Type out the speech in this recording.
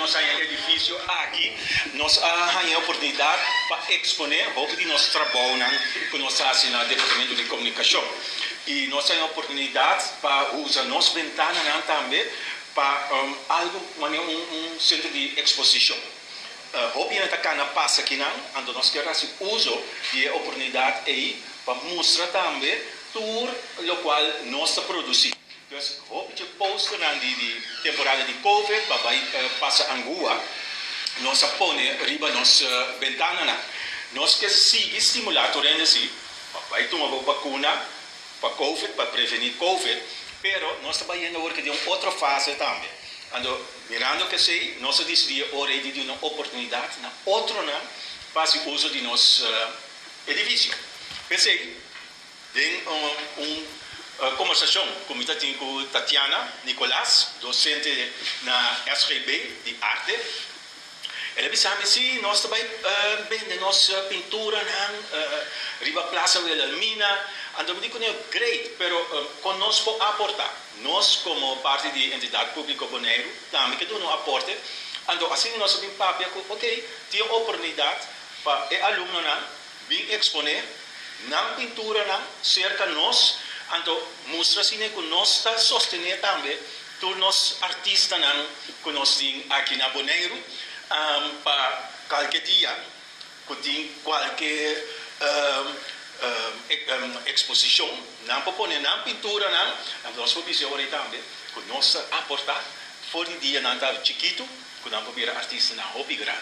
nós temos edifício aqui, nós temos a oportunidade para exponer o que nós trabalhamos com nós no Departamento de Comunicação. E nós temos a oportunidade para usar nossa ventana também para um centro de exposição. Obviamente, a cana passa aqui, então nós queremos uso de oportunidade aí para mostrar também tudo o qual nós produzimos. Então, o posto de temporada de Covid, para passar Angua, nós põe riba nossa ventana. Nós queremos seguir estimular torrente assim, para tomar vacuna para Covid, para prevenir Covid, pero nós trabalhamos agora de uma outra fase também. Então, mirando que sei, nós decidimos agora de uma oportunidade na outra para o uso de nosso edifício. Pensei, tem conversação com Tatiana Nicolás, docente na SGB de arte. Ela disse se nós também vendemos nossa pintura na riba Plaza Wilhelmina. Então, eu digo, great, pero conosco aportar. Nós, como parte da entidade pública Bonaire, também que damos um aporte. Então, assim, nós temos papel, ok, tem oportunidade para o aluno vir exponer na pintura, cerca nós. Então, mostra assim que nós está sostener também todos os artistas que nós temos aqui na Bonaire, para qualquer dia, que tem qualquer exposição, não para pôr na pintura, então nós podemos dizer também que nós aportar, fora de dia não está chiquito, que não para vir artista na hobby grande.